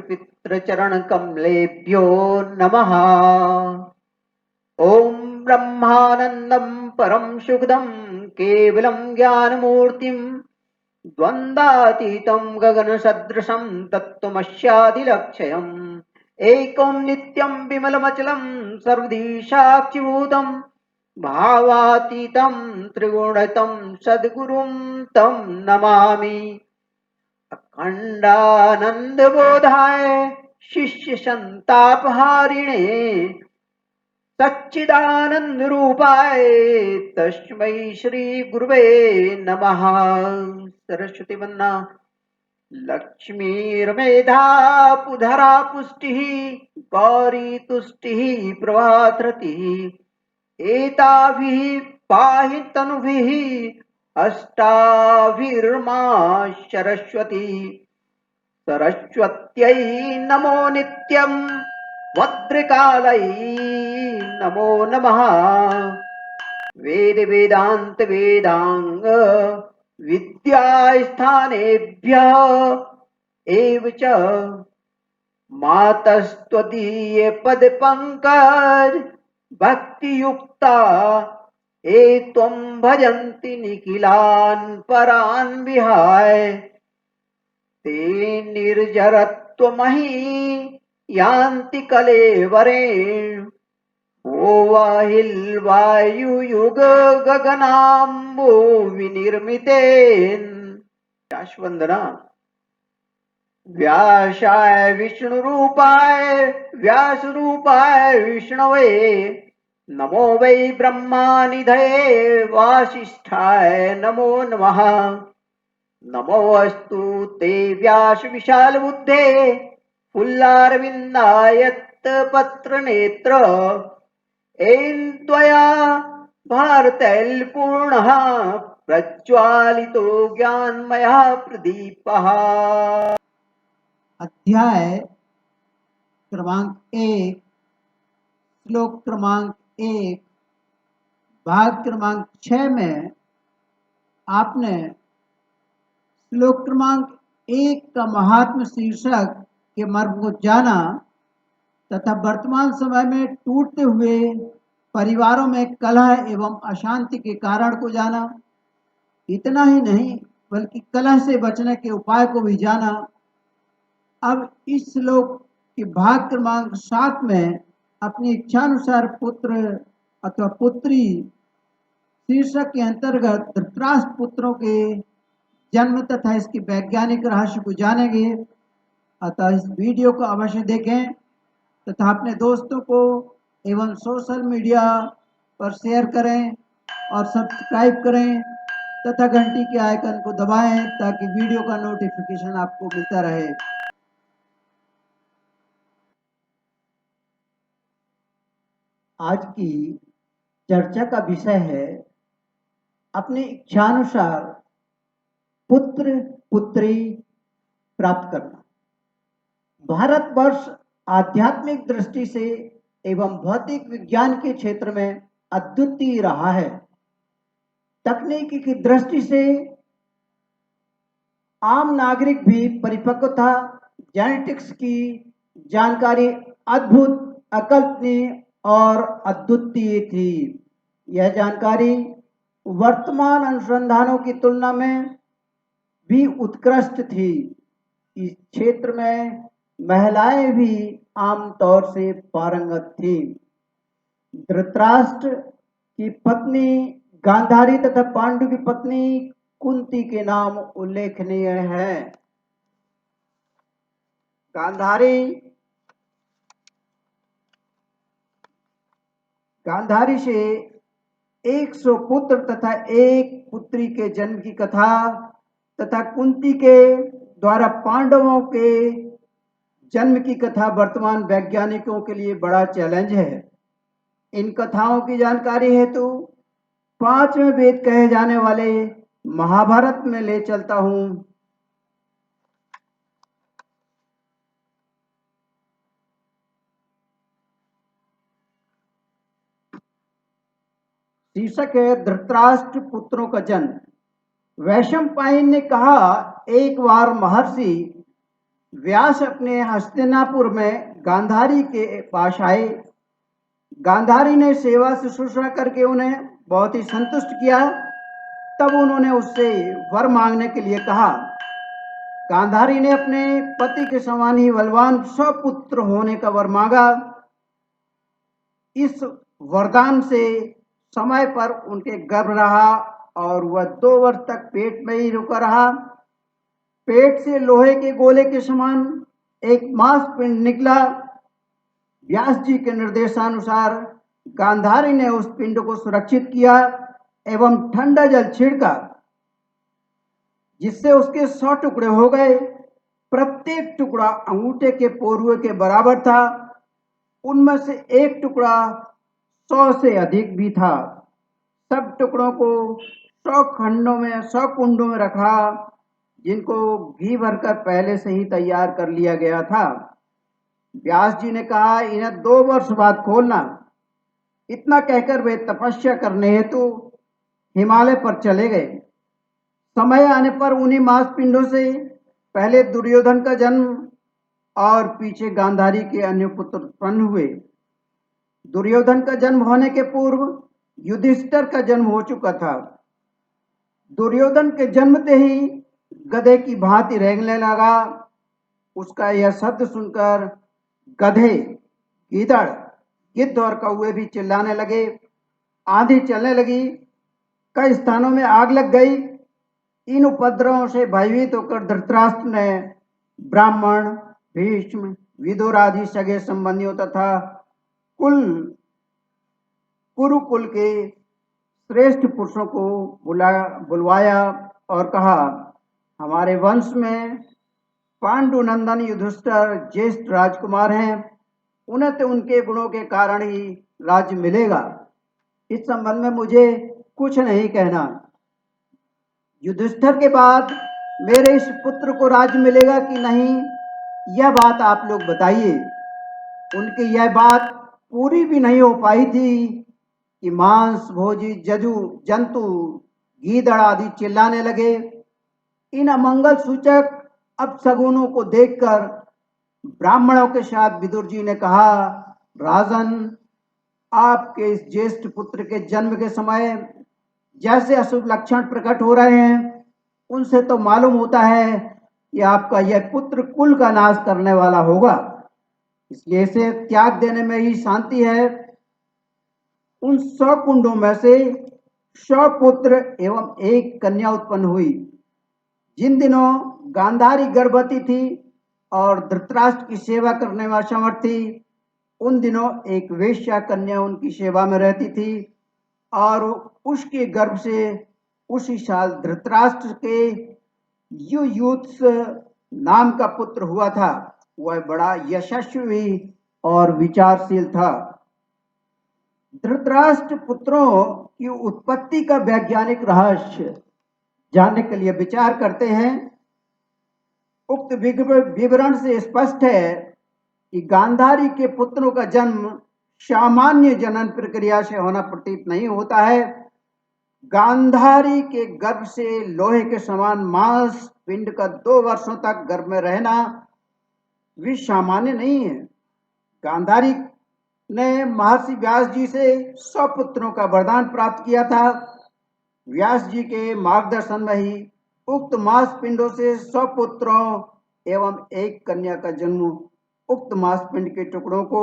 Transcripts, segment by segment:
पितृचरणकमलेभ्यो नमः। ॐ ब्रह्मानन्दं परं सुखदं केवलं ज्ञानमूर्तिं द्वन्द्वातीतं गगनसदृशं तत्त्वमस्यादिलक्ष्यम् एकं नित्यं विमलमचलं सर्वधी साक्षिभूतं भावातीतं त्रिगुणितं सद्गुरुं तं नमामि। अखंडानंदबोधाय शिष्य संतापहारिणे सच्चिदानंद रूपाय तस्मै श्री गुरुवे नमः। सरस्वती वंदना लक्ष्मीर्मेधा पुधरा पुष्टिः गौरी तुष्टिः प्रभातरतिः एताभिः पाहि तनुभिः अष्टाभिर्मा सरस्वती। सरस्वत्यै नमो नित्यं भद्रकालै नमो नमः। वेद वेदांत वेदांग विद्यास्थानेभ्यः एव च मातस्त्वदीये पद पंकज भक्ति युक्ता ए त्वं भजन्ति निखिलान् परान् विहाय ते निर्जरत्वमहि यान्ति कलेवरेण ओवाहिल्वायुयुग गगनाम्बो विनिर्मितेन। व्यासवंदना। व्यासाय विष्णुरूपाय व्यासरूपाय विष्णवे नमो वै ब्रह्मानिधये वासिष्ठाय नमो नमः। नमोऽस्तु ते व्यास विशाल बुद्धे फुल्लारविन्दायत्तपत्रनेत्र येन त्वया भारतैलपूर्णः प्रज्वालितो ज्ञानमयः प्रदीपः। अध्याय क्रमांक 1, श्लोक क्रमांक 1, भाग क्रमांक 6 में आपने श्लोक क्रमांक 1 का महात्म शीर्षक के मर्म को जाना तथा वर्तमान समय में टूटते हुए परिवारों में कलह एवं अशांति के कारण को जाना। इतना ही नहीं बल्कि कलह से बचने के उपाय को भी जाना। अब इस श्लोक के भाग क्रमांक 7 में अपनी इच्छानुसार पुत्र अथवा पुत्री शीर्षक के अंतर्गत धृतराष्ट्र पुत्रों के जन्म तथा इसकी वैज्ञानिक रहस्य को जानेंगे। अतः इस वीडियो को अवश्य देखें तथा अपने दोस्तों को एवं सोशल मीडिया पर शेयर करें और सब्सक्राइब करें तथा घंटी के आइकन को दबाएं ताकि वीडियो का नोटिफिकेशन आपको मिलता रहे। आज की चर्चा का विषय है अपनी इच्छानुसार पुत्र पुत्री प्राप्त करना। भारतवर्ष आध्यात्मिक दृष्टि से एवं भौतिक विज्ञान के क्षेत्र में अद्वितीय रहा है। तकनीकी की दृष्टि से आम नागरिक भी परिपक्व था। जेनेटिक्स की जानकारी अद्भुत, अकल्पनीय और अद्वितीय थी। यह जानकारी वर्तमान अनुसंधानों की तुलना में भी उत्कृष्ट थी। इस क्षेत्र में महिलाएं भी आमतौर से पारंगत थी। धृतराष्ट्र की पत्नी गांधारी तथा पांडु की पत्नी कुंती के नाम उल्लेखनीय है। गांधारी से 100 पुत्र तथा 1 पुत्री के जन्म की कथा तथा कुंती के द्वारा पांडवों के जन्म की कथा वर्तमान वैज्ञानिकों के लिए बड़ा चैलेंज है। इन कथाओं की जानकारी हेतु 5वें वेद कहे जाने वाले महाभारत में ले चलता हूं। शीर्षक है धृतराष्ट्र पुत्रों का जन्म। वैशंपायन ने कहा, एक बार महर्षि व्यास अपने हस्तिनापुर में गांधारी के पास आए। गांधारी ने सेवा शुश्रूषा करके उन्हें बहुत ही संतुष्ट किया। तब उन्होंने उससे वर मांगने के लिए कहा। गांधारी ने अपने पति के समान ही बलवान सपुत्र होने का वर मांगा। इस वरदान से समय पर उनके गर्भ रहा और वह 2 वर्ष तक पेट में ही रुका रहा। पेट से लोहे के गोले के समान एक मांसपिंड निकला। व्यास जी के निर्देशानुसार गांधारी ने उस पिंड को सुरक्षित किया एवं ठंडा जल छिड़का, जिससे उसके 100 टुकड़े हो गए। प्रत्येक टुकड़ा अंगूठे के पोरुए के बराबर था। उनमें से एक टुकड़ा 100 से अधिक भी था। सब टुकड़ों को 100 कुंडों में रखा, जिनको घी भरकर पहले से ही तैयार कर लिया गया था। व्यास जी ने कहा, इन्हें 2 वर्ष बाद खोलना। इतना कहकर वे तपस्या करने हेतु हिमालय पर चले गए। समय आने पर उन्हीं मांसपिंडों से पहले दुर्योधन का जन्म और पीछे गांधारी के अन्य पुत्र उत्पन्न हुए। दुर्योधन का जन्म होने के पूर्व युधिष्ठिर का जन्म हो चुका था। दुर्योधन के जन्मते ही गधे की भांति रेंगने लगा। उसका यह शब्द सुनकर गधे, गीदड़, गिद्ध और कौवे भी चिल्लाने लगे। आंधी चलने लगी। कई स्थानों में आग लग गई। इन उपद्रवों से भयभीत होकर धृतराष्ट्र ने ब्राह्मण, भीष्म, विदुर आदि सगे संबंधियों तथा कुरुकुल के श्रेष्ठ पुरुषों को बुलवाया और कहा, हमारे वंश में पांडुनंदन युधिष्ठिर ज्येष्ठ राजकुमार हैं। उन्हें तो उनके गुणों के कारण ही राज्य मिलेगा। इस संबंध में मुझे कुछ नहीं कहना। युधिष्ठिर के बाद मेरे इस पुत्र को राज्य मिलेगा कि नहीं, यह बात आप लोग बताइए। उनकी यह बात पूरी भी नहीं हो पाई थी कि मांस भोजी जंतु गीदड़ आदि चिल्लाने लगे। इन अमंगल सूचक अपशगुनों को देखकर ब्राह्मणों के साथ विदुर जी ने कहा, राजन, आपके इस ज्येष्ठ पुत्र के जन्म के समय जैसे अशुभ लक्षण प्रकट हो रहे हैं, उनसे तो मालूम होता है कि आपका यह पुत्र कुल का नाश करने वाला होगा। इसलिए इसे त्याग देने में ही शांति है। उन 100 कुंडों में से 100 पुत्र एवं 1 कन्या उत्पन्न हुई। जिन दिनों गांधारी गर्भवती थी और धृतराष्ट्र की सेवा करने में असमर्थ थी, उन दिनों एक वेश्या कन्या उनकी सेवा में रहती थी और उसके गर्भ से उसी साल धृतराष्ट्र के युयुत्स नाम का पुत्र हुआ था। वह बड़ा यशस्वी और विचारशील था। धृतराष्ट्र पुत्रों की उत्पत्ति का वैज्ञानिक रहस्य जानने के लिए विचार करते हैं। उक्त विवरण से स्पष्ट है कि गांधारी के पुत्रों का जन्म सामान्य जनन प्रक्रिया से होना प्रतीत नहीं होता है। गांधारी के गर्भ से लोहे के समान मांस पिंड का 2 वर्षों तक गर्भ में रहना भी सामान्य नहीं है। गांधारी ने महर्षि व्यास जी से 100 पुत्रों का वरदान प्राप्त किया था। व्यास जी के मार्गदर्शन में ही उक्त मांस पिंडों से 100 पुत्रों एवं 1 कन्या का जन्म उक्त मांस पिंड के टुकड़ों को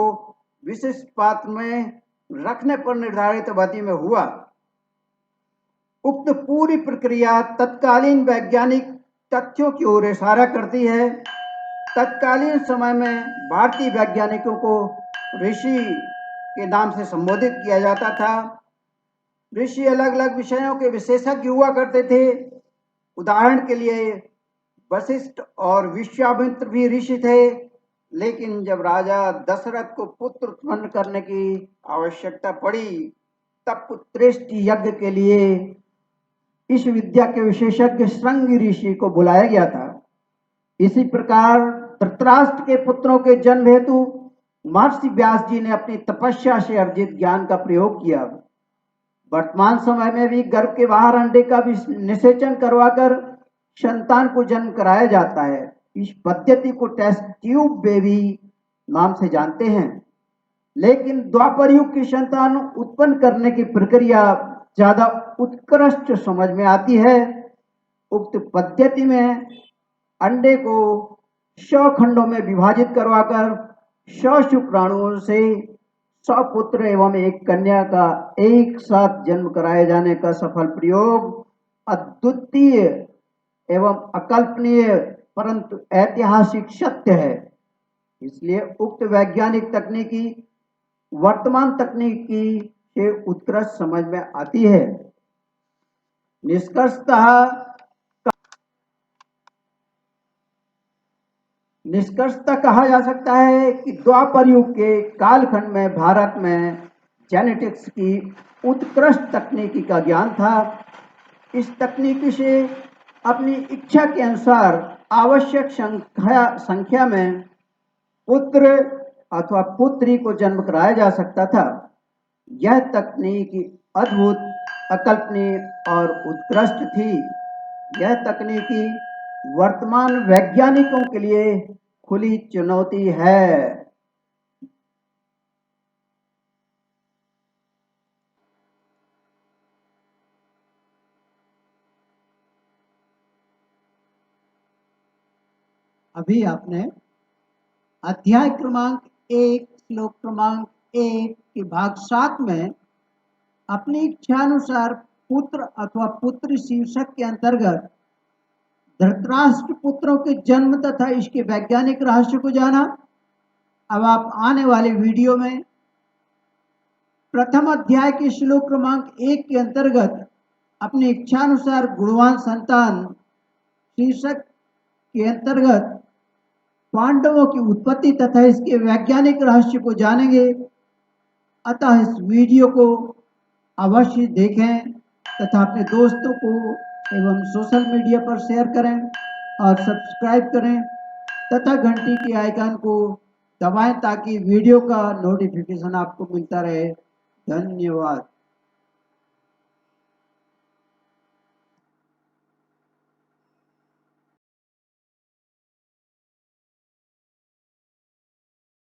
विशिष्ट पात्र में रखने पर निर्धारित अवधि में हुआ। उक्त पूरी प्रक्रिया तत्कालीन वैज्ञानिक तथ्यों की ओर इशारा करती है। तत्कालीन समय में भारतीय वैज्ञानिकों को ऋषि के नाम से संबोधित किया जाता था। ऋषि अलग अलग विषयों के विशेषज्ञ हुआ करते थे। उदाहरण के लिए वशिष्ठ और विश्वामित्र भी ऋषि थे। लेकिन जब राजा दशरथ को पुत्र उत्पन्न करने की आवश्यकता पड़ी, तब पुत्रेष्टि यज्ञ के लिए इस विद्या के विशेषज्ञ श्रृंगी ऋषि को बुलाया गया था। इसी प्रकार धृतराष्ट्र के पुत्रों के जन्म हेतु महर्षि व्यास जी ने अपनी तपस्या से अर्जित ज्ञान का प्रयोग किया। वर्तमान समय में भी गर्भ के बाहर अंडे का भी निषेचन करवाकर संतान को जन्म कराया जाता है। इस पद्धति को टेस्ट ट्यूब बेबी नाम से जानते हैं। लेकिन द्वापर युग की संतान उत्पन्न करने की प्रक्रिया ज्यादा उत्कृष्ट समझ में आती है। उक्त पद्धति में अंडे को 100 खंडों में विभाजित करवाकर 100 शुक्राणुओं से 100 पुत्र एवं एक कन्या का एक साथ जन्म कराए जाने का सफल प्रयोग अद्वितीय एवं अकल्पनीय परंतु ऐतिहासिक सत्य है। इसलिए उक्त वैज्ञानिक तकनीकी वर्तमान तकनीकी से उत्कृष्ट समझ में आती है। निष्कर्षतः कहा जा सकता है कि द्वापर युग के कालखंड में भारत में जेनेटिक्स की उत्कृष्ट तकनीकी का ज्ञान था। इस तकनीकी से अपनी इच्छा के अनुसार आवश्यक संख्या में पुत्र अथवा पुत्री को जन्म कराया जा सकता था। यह तकनीक अद्भुत, अकल्पनीय और उत्कृष्ट थी। यह तकनीकी वर्तमान वैज्ञानिकों के लिए खुली चुनौती है। अभी आपने अध्याय क्रमांक 1 श्लोक क्रमांक 1 के भाग 7 में अपनी इच्छानुसार पुत्र अथवा पुत्र शीर्षक के अंतर्गत धृतराष्ट्र पुत्रों के जन्म तथा इसके वैज्ञानिक रहस्य को जाना। अब आप आने वाले वीडियो में प्रथम अध्याय के श्लोक क्रमांक 1 के अंतर्गत अपनी इच्छानुसार गुणवान संतान शीर्षक के अंतर्गत पांडवों की उत्पत्ति तथा इसके वैज्ञानिक रहस्य को जानेंगे। अतः इस वीडियो को अवश्य देखें तथा अपने दोस्तों को एवं सोशल मीडिया पर शेयर करें और सब्सक्राइब करें तथा घंटी के आइकन को दबाएं ताकि वीडियो का नोटिफिकेशन आपको मिलता रहे। धन्यवाद।